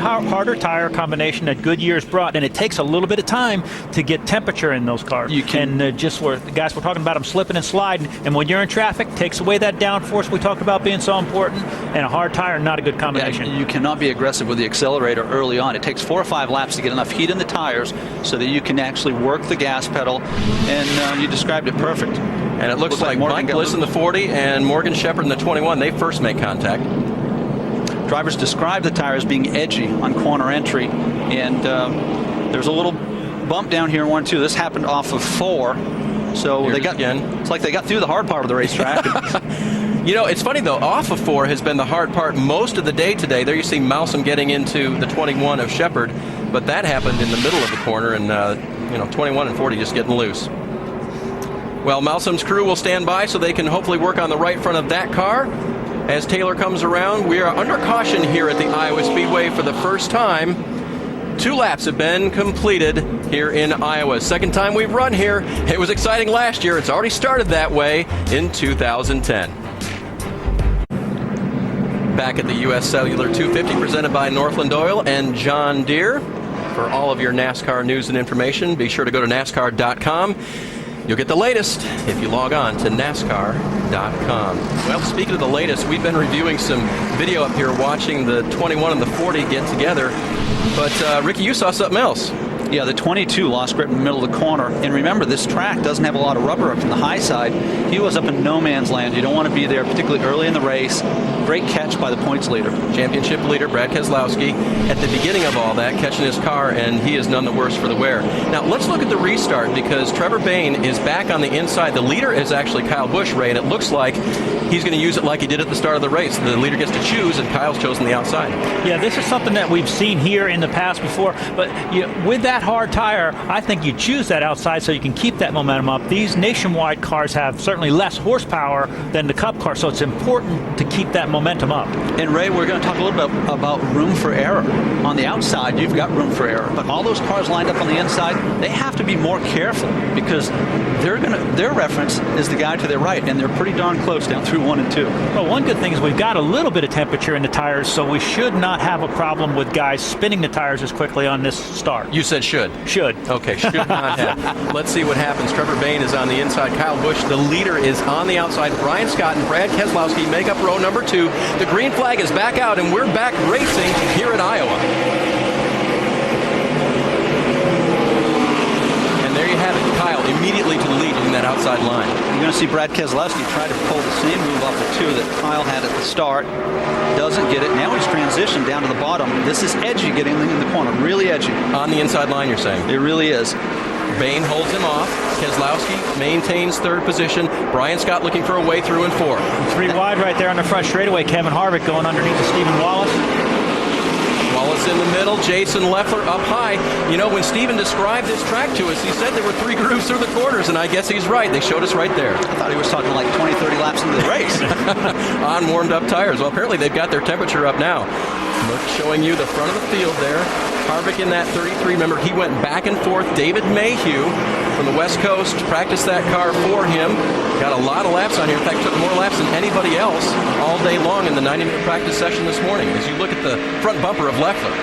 harder tire combination that Goodyear's brought, and it takes a little bit of time to get temperature in those cars. Just where the guys were talking about them slipping and sliding, and when you're in traffic, takes away that downforce we talked about being so important, and a hard tire, not a good combination. Yeah, you cannot be aggressive with the accelerator early on. It takes 4 or 5 laps to get enough heat in the tires so that you can actually work the gas pedal, and you described it perfect. And it looks like Mike Bliss in the 40 and Morgan Shepherd in the 21, they first make contact. Drivers describe the tire as being edgy on corner entry, and there's a little bump down here in 1 2. This happened off of 4, so it's like they got through the hard part of the racetrack. You know, it's funny though, off of 4 has been the hard part most of the day today. There you see Mousom getting into the 21 of Shepherd, but that happened in the middle of the corner, and 21 and 40 just getting loose. Well, Mousom's crew will stand by so they can hopefully work on the right front of that car. As Taylor comes around, we are under caution here at the Iowa Speedway for the first time. 2 laps have been completed here in Iowa. Second time we've run here. It was exciting last year. It's already started that way in 2010. Back at the U.S. Cellular 250 presented by Northland Oil and John Deere. For all of your NASCAR news and information, be sure to go to NASCAR.com. You'll get the latest if you log on to NASCAR.com. Well, speaking of the latest, we've been reviewing some video up here watching the 21 and the 40 get together. But, Ricky, you saw something else. Yeah, the 22 lost grip in the middle of the corner. And remember, this track doesn't have a lot of rubber up in the high side. He was up in no man's land. You don't want to be there, particularly early in the race. Great catch by the points leader. Championship leader Brad Keselowski at the beginning of all that, catching his car, and he is none the worse for the wear. Now, let's look at the restart because Trevor Bayne is back on the inside. The leader is actually Kyle Busch, Ray, and it looks like he's going to use it like he did at the start of the race. The leader gets to choose, and Kyle's chosen the outside. Yeah, this is something that we've seen here in the past before, but with that hard tire, I think you choose that outside so you can keep that momentum up. These Nationwide cars have certainly less horsepower than the Cup car, so it's important to keep that momentum up. And Ray, we're going to talk a little bit about room for error. On the outside, you've got room for error, but all those cars lined up on the inside, they have to be more careful because their reference is the guy to their right, and they're pretty darn close down through 1 and 2. Well, one good thing is we've got a little bit of temperature in the tires, so we should not have a problem with guys spinning the tires as quickly on this start. You said should. Should. Okay, should not have. Let's see what happens. Trevor Bayne is on the inside. Kyle Busch, the leader, is on the outside. Brian Scott and Brad Keselowski make up row number 2. The green flag is back out, and we're back racing here at Iowa. And there you have it. Kyle immediately to the lead in that outside line. You're going to see Brad Keselowski try to pull the same move off the 2 that Kyle had at the start. Doesn't get it. Now he's transitioned down to the bottom. This is edgy getting in the corner. Really edgy. On the inside line, you're saying? It really is. Bayne holds him off. Keselowski maintains 3rd position. Brian Scott looking for a way through in 4. 3 wide right there on the front straightaway. Kevin Harvick going underneath of Stephen Wallace. Wallace in the middle, Jason Leffler up high. You know, when Stephen described this track to us, he said there were 3 grooves through the corners, and I guess he's right. They showed us right there. I thought he was talking like 20, 30 laps into the race. On warmed up tires. Well, apparently they've got their temperature up now. Look, showing you the front of the field there. Harvick in that 33. Remember, he went back and forth. David Mayhew from the West Coast practiced that car for him. Got a lot of laps on here. In fact, took more laps than anybody else all day long in the 90-minute practice session this morning. As you look at the front bumper of Leffler.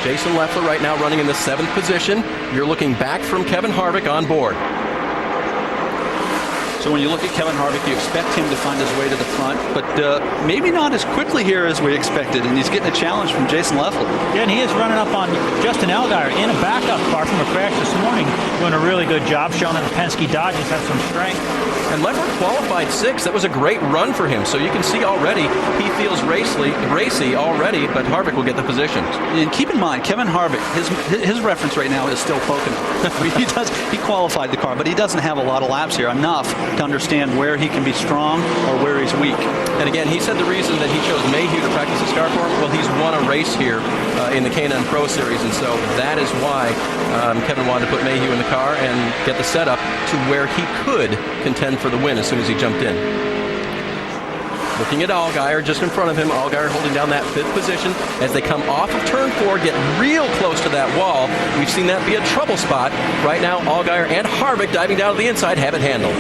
Jason Leffler right now running in the 7th position. You're looking back from Kevin Harvick on board. So when you look at Kevin Harvick, you expect him to find his way to the front, but maybe not as quickly here as we expected, and he's getting a challenge from Jason Leffler. Yeah, and he is running up on Justin Allgaier in a backup car from a crash this morning, doing a really good job, showing that the Penske Dodges have some strength. And Leffler qualified 6th. That was a great run for him. So you can see already he feels racy already, but Harvick will get the positions. And keep in mind, Kevin Harvick, his reference right now is still Pocono. He qualified the car, but he doesn't have a lot of laps here, enough to understand where he can be strong or where he's weak. And again, he said the reason that he chose Mayhew to practice his car for him, well, he's won a race here in the K&N Pro Series, and so that is why Kevin wanted to put Mayhew in the car and get the setup to where he could contend for the win as soon as he jumped in. Looking at Allgaier just in front of him. Allgaier holding down that 5th position as they come off of turn 4, get real close to that wall. We've seen that be a trouble spot. Right now, Allgaier and Harvick diving down to the inside have it handled.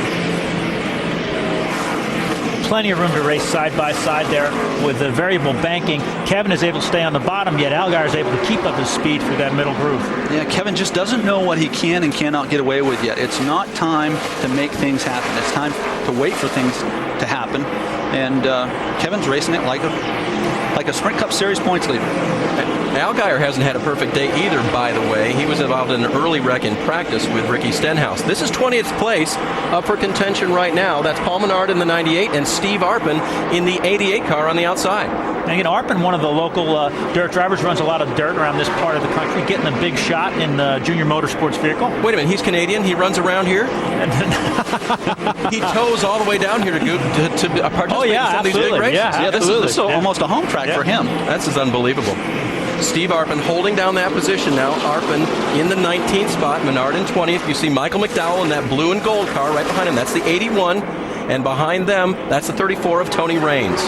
plenty of room to race side by side there with the variable banking. Kevin is able to stay on the bottom, yet Allgaier is able to keep up his speed through that middle groove. Yeah, Kevin just doesn't know what he can and cannot get away with yet. It's not time to make things happen. It's time to wait for things to happen. And Kevin's racing it like a Sprint Cup Series points leader. Allgaier hasn't had a perfect day either, by the way. He was involved in an early wreck in practice with Ricky Stenhouse. This is 20th place up for contention right now. That's Paul Menard in the 98 and Steve Arpin in the 88 car on the outside. And again, Arpin, one of the local dirt drivers, runs a lot of dirt around this part of the country, getting a big shot in the junior motorsports vehicle. Wait a minute, he's Canadian. He runs around here. He tows all the way down here to participate in some of these big races. Yeah, this is almost a home track for him. That's just unbelievable. Steve Arpin holding down that position now. Arpin in the 19th spot, Menard in 20th. You see Michael McDowell in that blue and gold car right behind him. That's the 81. And behind them, that's the 34 of Tony Raines.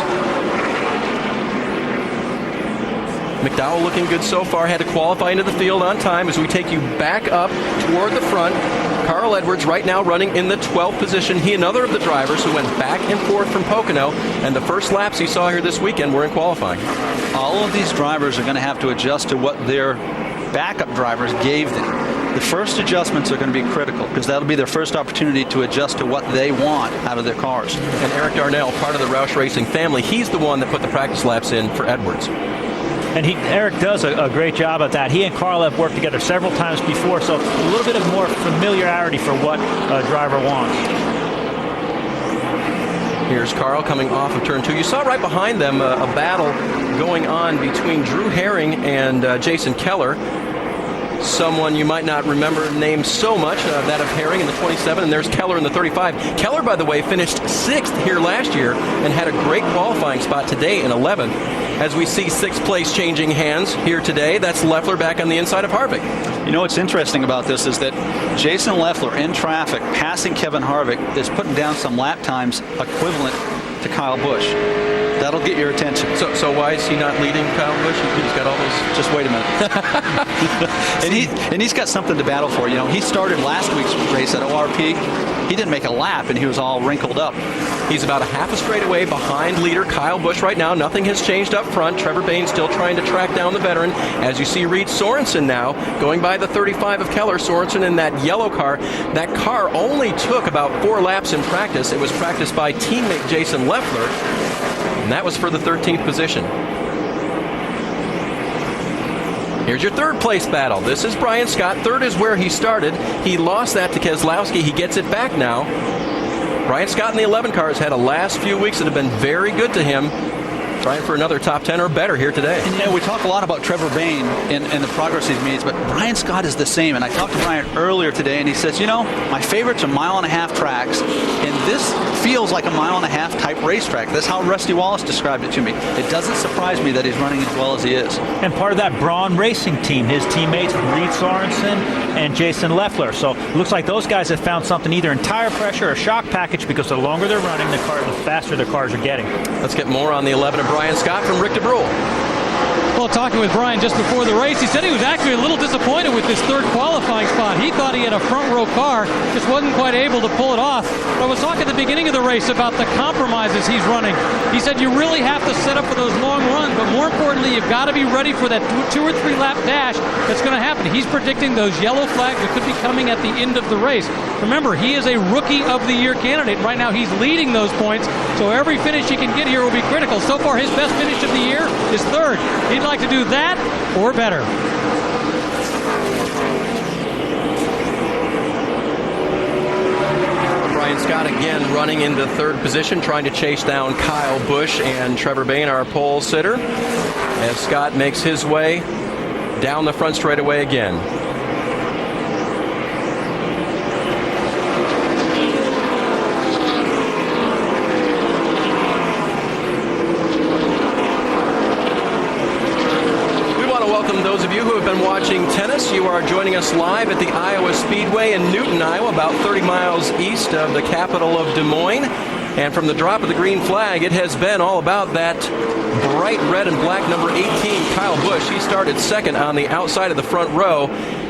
McDowell looking good so far. Had to qualify into the field on time as we take you back up toward the front. Carl Edwards right now running in the 12th position. He another of the drivers who went back and forth from Pocono, and the first laps he saw here this weekend were in qualifying. All of these drivers are going to have to adjust to what their backup drivers gave them. The first adjustments are going to be critical because that'll be their first opportunity to adjust to what they want out of their cars. And Eric Darnell, part of the Roush Racing family, he's the one that put the practice laps in for Edwards. And Eric does a great job at that. He and Carl have worked together several times before, so a little bit of more familiarity for what a driver wants. Here's Carl coming off of turn 2. You saw right behind them a battle going on between Drew Herring and Jason Keller. Someone you might not remember named so much, that of Herring in the 27, and there's Keller in the 35. Keller, by the way, finished 6th here last year and had a great qualifying spot today in 11th. As we see 6th place changing hands here today, that's Leffler back on the inside of Harvick. You know what's interesting about this is that Jason Leffler in traffic passing Kevin Harvick is putting down some lap times equivalent to Kyle Busch. That'll get your attention. So why is he not leading Kyle Busch? He's got all those. Just wait a minute. and he's got something to battle for. You know, he started last week's race at ORP. He didn't make a lap, and he was all wrinkled up. He's about a half a straightaway behind leader Kyle Busch right now. Nothing has changed up front. Trevor Bayne still trying to track down the veteran. As you see Reed Sorensen now going by the 35 of Keller. Sorensen in that yellow car. That car only took about 4 laps in practice. It was practiced by teammate Jason Leffler, and that was for the 13th position. Here's your 3rd place battle. This is Brian Scott. 3rd is where he started. He lost that to Keselowski. He gets it back now. Brian Scott in the 11 car has had a last few weeks that have been very good to him. Trying for another top 10 or better here today. And, you know, we talk a lot about Trevor Bayne and the progress he's made, but Brian Scott is the same. And I talked to Brian earlier today, and he says, you know, my favorites are 1.5-mile tracks, and this feels like a 1.5-mile type racetrack. That's how Rusty Wallace described it to me. It doesn't surprise me that he's running as well as he is. And part of that Braun Racing team, his teammates Reed Sorensen and Jason Leffler. So it looks like those guys have found something either in tire pressure or shock package, because the longer they're running, the faster their cars are getting. Let's get more on the 11 of Brian Scott from Rick DeBrule. Well, talking with Brian just before the race, he said he was actually a little disappointed with this 3rd qualifying spot. He thought he had a front row car, just wasn't quite able to pull it off. But I was talking at the beginning of the race about the compromises he's running. He said you really have to set up for those long runs, but more importantly, you've got to be ready for that 2 or 3 lap dash that's going to happen. He's predicting those yellow flags that could be coming at the end of the race. Remember, he is a Rookie of the Year candidate. Right now, he's leading those points, so every finish he can get here will be critical. So far, his best finish of the year is 3rd. He'd like to do that or better. Brian Scott again running in the 3rd position, trying to chase down Kyle Busch and Trevor Bayne, our pole sitter, as Scott makes his way down the front straightaway again. Those of you who have been watching tennis, you are joining us live at the Iowa Speedway in Newton, Iowa, about 30 miles east of the capital of Des Moines. And from the drop of the green flag, it has been all about that bright red and black number 18, Kyle Busch. He started 2nd on the outside of the front row,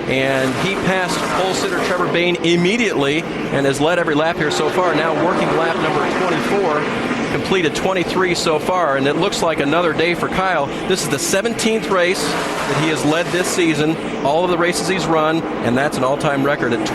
and he passed pole sitter Trevor Bayne immediately and has led every lap here so far. Now working lap number 24. completed 23 so far, and it looks like another day for Kyle. This is the 17th race that he has led this season, all of the races he's run, and that's an all-time record at